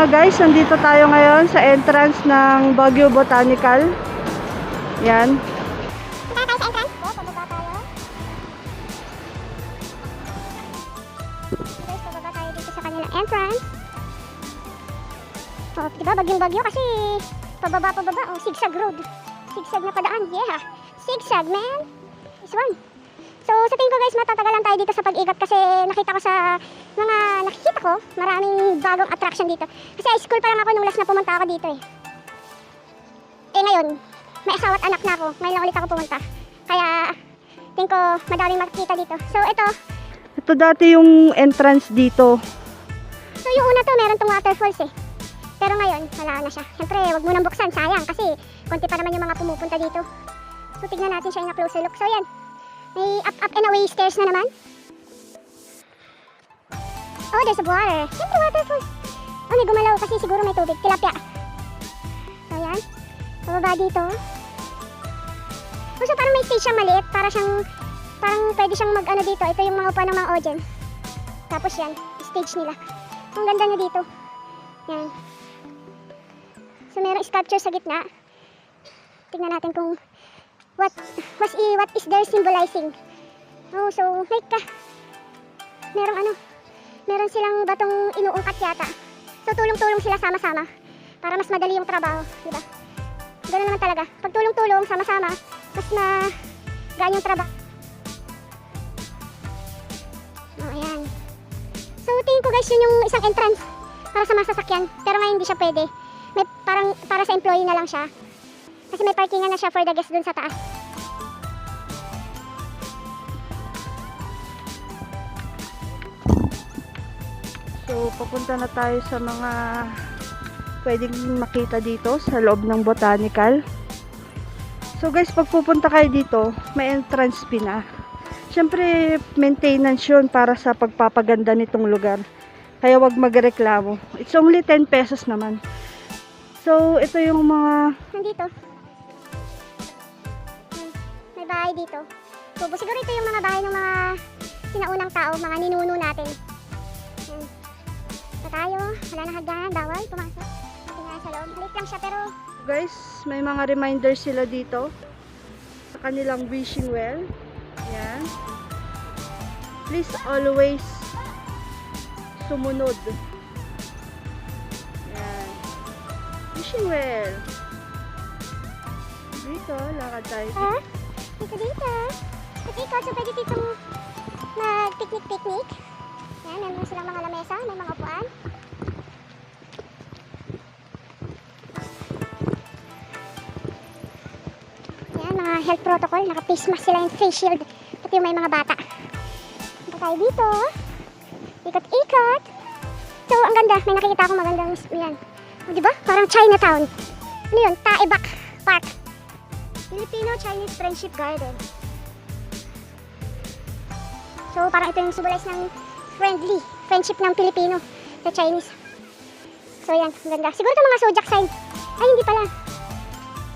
guys, nandito tayo ngayon sa entrance ng Baguio Botanical. Yan. Punta tayo sa entrance. Pababa tayo. Guys, pababa tayo dito sa kanilang entrance. Oh, diba? Bagyong-bagyo kasi pababa. Oh, zigzag road. Zigzag na padaan. Yeah. Zigzag, man. This one. So, sa tingin ko guys, matatagalan tayo dito sa pag-ikot kasi nakikita ko maraming bagong attraction dito. Kasi high school pa lang ako nung last na pumunta ako dito eh. Eh ngayon, may asawa at anak na ako. Ngayon lang ulit ako pumunta. Kaya, tingin ko madaming makikita dito. So, Ito dati yung entrance dito. So, yung una to, meron tong waterfalls eh. Pero ngayon, wala na siya. Siyempre, wag mo nang buksan, sayang. Kasi, konti pa naman yung mga pumupunta dito. So, tignan natin siya in a closer look. So, yan. May up and away stairs na naman. Oh, there's a water. Siyempre, waterfalls. Oh, may gumalaw kasi siguro may tubig. Tilapia. So, yan. Pababa dito. Oh, so, parang may stage siyang maliit. Parang pwede siyang mag-ano dito. Ito yung mga upuan ng mga audience. Tapos yan, stage nila. Ang ganda niya dito. Yan. So, merong sculpture sa gitna. Tingnan natin kung what is there symbolizing. Oh, so meron silang batong inuungkat yata. So tulong-tulong sila sama-sama para mas madali yung trabaho, di ba? Ganoon naman talaga. Pag tulong-tulong sama-sama, mas magaan yung trabaho. Oh, ayan. So tingin ko guys, yun yung isang entrance para sa masasakyan. Pero ngayon hindi siya pwede. May parang para sa employee na lang siya. Kasi may parkingan na siya for the guests dun sa taas. So, papunta na tayo sa mga pwedeng makita dito sa loob ng botanical. So guys, pag pupunta kayo dito, may entrance fee na. Siyempre, maintenance yun para sa pagpapaganda nitong lugar. Kaya wag magreklamo. It's only 10 pesos naman. So, ito yung mga... Nandito. May bahay dito. Kubo. Siguro ito yung mga bahay ng mga sinaunang tao, mga ninuno natin. Ito tayo. Wala na hagdanan. Bawal. Pumasok. Tingnan sa loob. Late lang siya pero... Guys, may mga reminders sila dito sa kanilang wishing well. Yan. Please always sumunod. Yan. Wishing well. Dito, lakad tayo. Ha? Dito. At ikaw, so pwede dito mag-picnic. Yan, may mga silang mga lamesa, may mga upuan. Yan, mga health protocol. Naka-face mask sila yung face shield. Pati yung may mga bata. Punta tayo dito. Ikot-ikot. So, ang ganda. May nakikita akong magandang yan. O, diba? Parang Chinatown. Ano yun? Taebak Park. Filipino-Chinese Friendship Garden. So, parang ito yung symbolize ng friendship ng Pilipino sa Chinese. So, yan. Ang ganda. Siguro ito mga zodiac sign. Ay, hindi pala.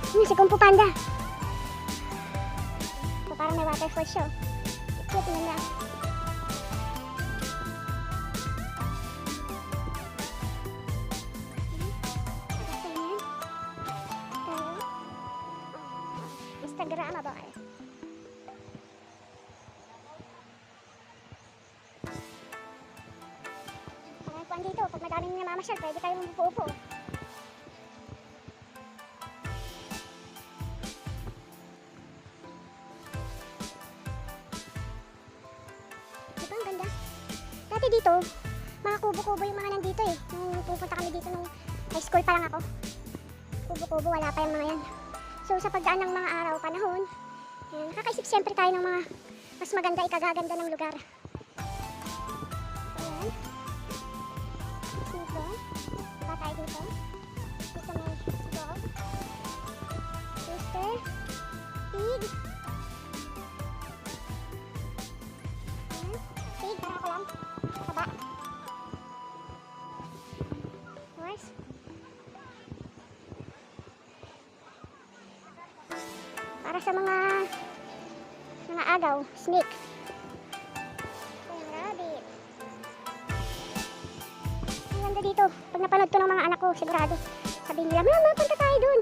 Si Kung Fu Panda. So, parang may waterfall show. Cute, ang ganda. Instagramable. Pagkakuan dito, pag madaming namamasyal, pwede kayong upo-upo. Diba ang ganda? Dati dito, mga kubo-kubo yung mga nandito eh. Nung pupunta kami dito nung high school pa lang ako. Kubo-kubo, wala pa yung mga yan. So sa pagdaan ng mga araw, panahon, nakakaisip siyempre tayo ng mga mas maganda, ikagaganda ng lugar. So yan. Dito. Baka tayo dito. Dito may dog. Rooster. Pig. Yan. Pig, para ako lang. Kaba. Horse. Para sa mga agaw, snake. Ayan, rabbit. Ang ganda Maganda dito. Pag napanood to ng mga anak ko, sigurado. Sabihin nila, Mama, punta tayo dun.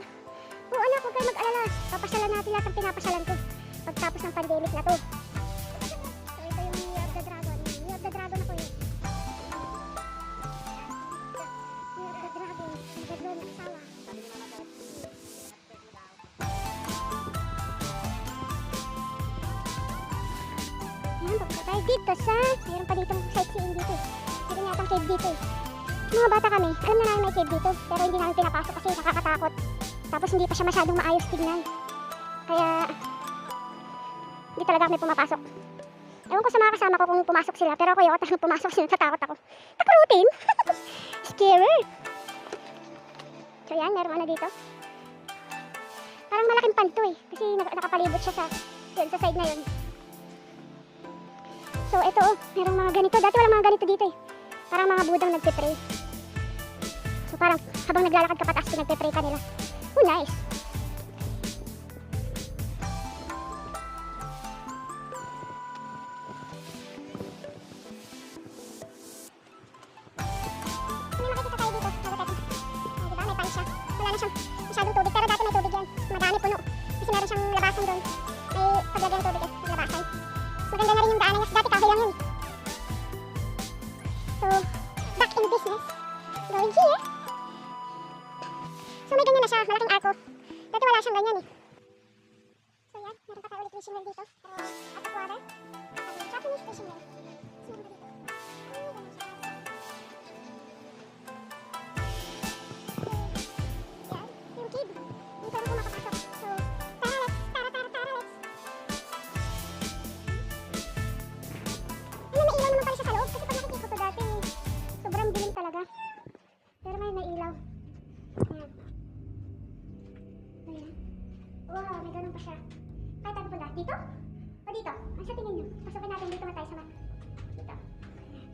Oo anak, huwag kayo mag-alala. Papasyalan natin lahat ng pinapasyalan ko. Pagtapos ng pandemic na to. So ito yung Year of the Dragon. Year of the Dragon ako yun. Year of the Dragon. Ang ganda ng asawa. Yan, papunta tayo dito sa... Mayroon pa dito sightseeing dito eh. Mayroon yatang cave dito eh. Mga bata kami, alam na namin may cave dito. Pero hindi namin pinapasok kasi nakakatakot. Tapos hindi pa siya masyadong maayos tignan. Kaya... Hindi talaga kami pumapasok. Ewan ko sa mga kasama ko kung pumasok sila. Pero ako yung talagang pumasok sila, natatakot ako. Takurutin! Scary! So yan, meron ano dito. Parang malaking panto eh. Kasi nakapalibot siya sa, yun, sa side na yun. So ito oh, merong mga ganito. Dati walang mga ganito dito eh. Parang mga budang nagpe-pray. So parang habang naglalakad ka pataas, nagpe-pray ka nila. Oh, nice! May makikita tayo dito. Diba? May palis siya. Wala na siyang masyadong tubig. Pero dati may tubig yan. Madami puno. Kasi meron siyang labasan doon. May paglagyan tubig eh. May labasan. Maganda na rin yung daanan niya. Dati kahoy lang yun. So, back in business. Going here. So, may ganyan na siya. Malaking arko. Dati wala siyang ganyan eh. So, yan. Meron pa tayo ulit fishing well dito. Pero, out of water. Japanese fishing well. So, meron pa dito. Ganyan siya. Yung kid. Dito na po makapasok. So, tara, let's. Tara, let's. Ano, may ilaw naman pala siya sa loob. Kasi pag nakikita ko dati, sobrang dilim talaga. Pero ngayon may ilaw. Ayan. Ayan. Wow, may ganun pa siya. Kahit tayo punta. Dito? O dito? Ang sa tingin nyo? Pasukin natin dito man tayo sa mat. Dito. Ayan.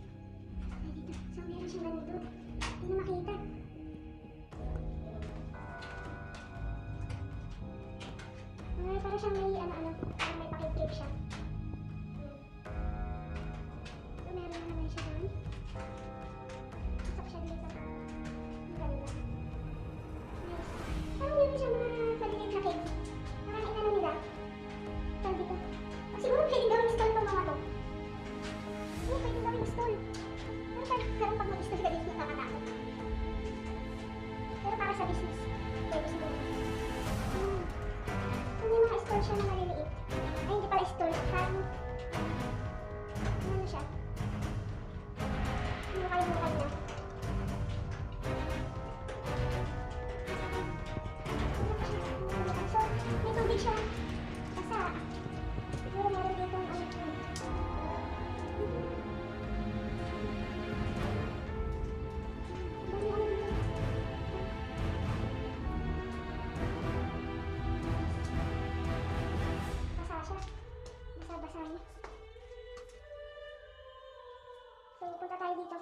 Ay, dito. So, meron siyang ganito. Hindi na makita. Ay, para siyang may ano-ano. Parang may pakikip siya. So, meron na naman siya doon. Pasok siya dito. Ang ganda. Nice. Parang meron siya mga maliit na cave. Parang inano nila. Saan dito? O, siguro pwedeng gawing stall itong mga to. Oo, pwedeng gawing stall. Pero pag mag-stall ka dito, nakakatakot. Pero para sa business, pwede siguro. So, may mga stall siya na maliliit. Ay, hindi pala stall. Parang, ano siya? Hukay-hukay na. So, may tubig siya. Basta, siguro meron dito ang ano. Dami ano dito. Basa siya. Basa-basa niya. So, punta tayo dito.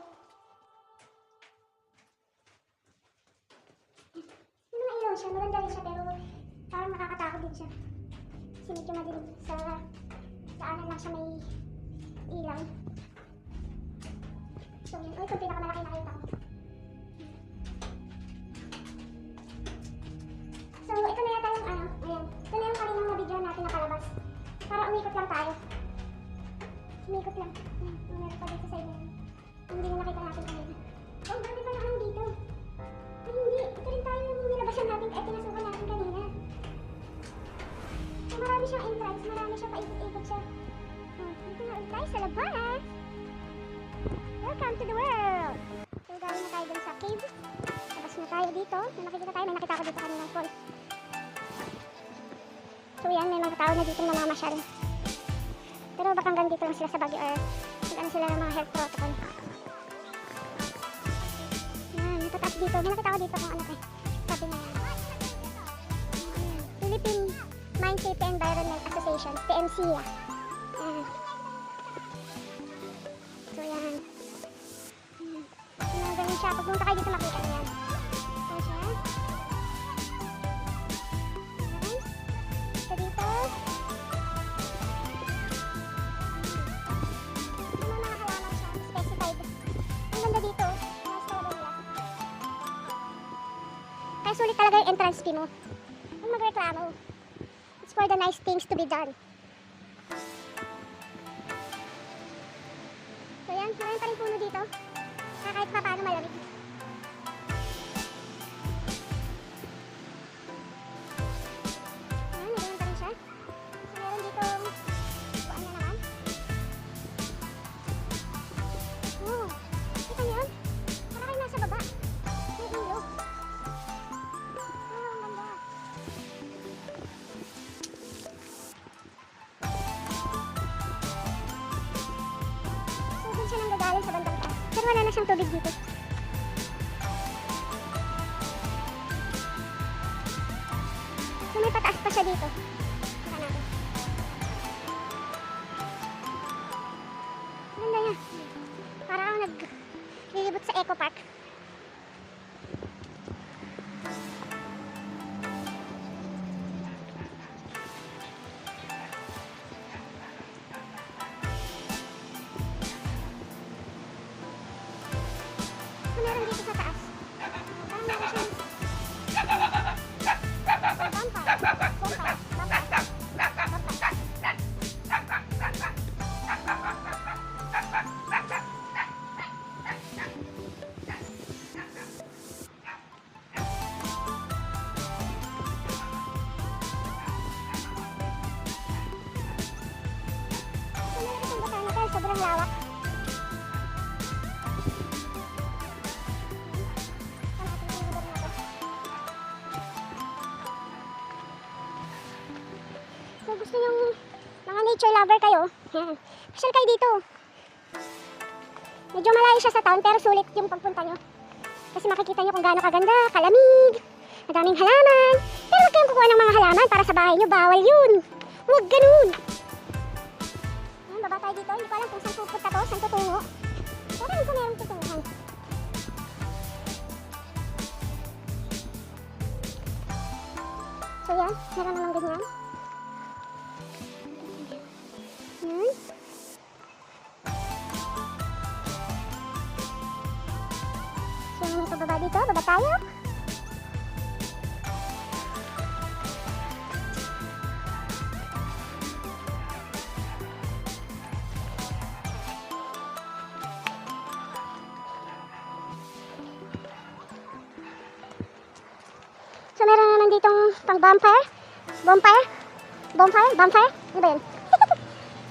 Ano na ilaw siya? Maganda rin siya pero parang nakakatakot din siya. Kasi medyo madilim. Sa daanan lang siya may ilaw. So, yun. Ito pinakamalaki nakita ko. So, ito na yata yung ano. Ayan. Ito na yung kaninang nabigyan natin na palabas. Para umikot lang tayo. Umikot lang. Ayan. Meron pa dito sa inyo. Hindi na nakita natin kanina. Oh, dami pa na ano dito. Ay, hindi. Ito rin tayo yung nilabasan natin at pinasukan natin kanina. So, marami siyang entrance. Marami siyang paikot-ikot siya. Oh, dito na ulit tayo sa labas. Welcome to the world! So, galing na tayo dun sa cave. Labas na tayo dito. May nakikita tayo. May nakita ko dito kaninang falls. So, yan. May mga tao na dito na namamasyal. Pero baka hanggang dito lang sila sa Baguio or ano sila ng mga health protocol. Yan, natataas dito. May nakita ko dito kung ano kay. Sabi na yan. Ayan. Philippine Mine Safety Environment Association. PMC ya. Ayan. So yan. Ayan. Mga ganun siya. Pag pumunta kayo dito makita niya yan. So siya. Ayan. So dito. May mga halaman siya. Specified. Ang ganda dito. Nice talaga nila. transpi mo. Huwag magreklamo. It's for the nice things to be done. So yan, marami pa rin puno dito. Kahit pa paano malamig. Ayan, meron pa rin siya. So meron dito, buwan na naman. Oh, kita niyo yun? Para kayo nasa baba. May ilog. Oh, ang ganda. So, dun siya nang gagaling sa bandang taas. Pero wala na siyang tubig dito. So, may pataas pa siya dito. Saka natin. Ganda niya. Para kang naglilibot sa Eco Park. So, meron dito sa taas. Parang meron siyang botanical, sobrang lawak. So gusto yung mga nature lover kayo, yan. Pasyal kayo dito. Medyo malayo siya sa town pero sulit yung pagpunta nyo. Kasi makikita nyo kung gaano kaganda, kalamig, madaming halaman. Pero huwag kayong kukuha ng mga halaman para sa bahay nyo, bawal yun. Huwag ganun. Ayan, baba tayo dito. Hindi ko alam kung saan pupunta to, saan tutungo. Pero alam ko merong tutunguhan. So yan, meron naman ganyan. Yan. So may pababa dito, baba tayo. So meron naman ditong pang bonfire. Bonfire? Bonfire? Bonfire? Ano ba yun?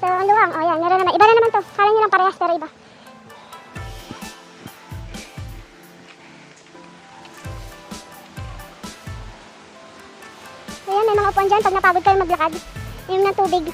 So ang luwang, oh yan, meron naman. Iba na naman to. Kala nyo lang parehas pero iba. So yan, may mga upuan dyan pag napagod kayo maglakad. Inom ng tubig.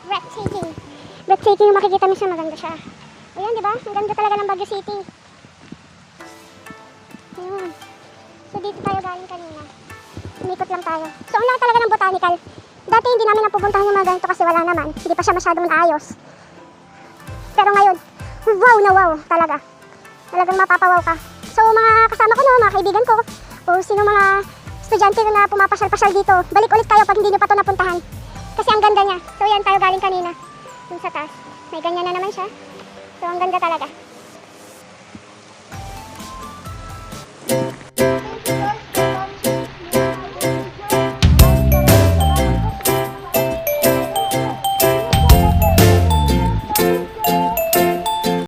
Breathtaking. Breathtaking yung makikita mo siya, maganda siya. Ayan, di ba? Ang ganda talaga ng Baguio City. Ayan. So, dito tayo galing kanina. Umikot lang tayo. So, ang laki talaga ng botanical. Dati hindi namin napupuntahan yung mga ganito kasi wala naman. Hindi pa siya masyadong naayos. Pero ngayon, wow na wow talaga. Talagang mapapawaw ka. So, mga kasama ko, no, mga kaibigan ko, o sino mga estudyante na pumapasyal-pasyal dito, balik ulit kayo pag hindi nyo pa ito napuntahan. Kasi ang ganda niya. So yan, tayo galing kanina. Dun sa taas. May ganyan na naman siya. So ang ganda talaga.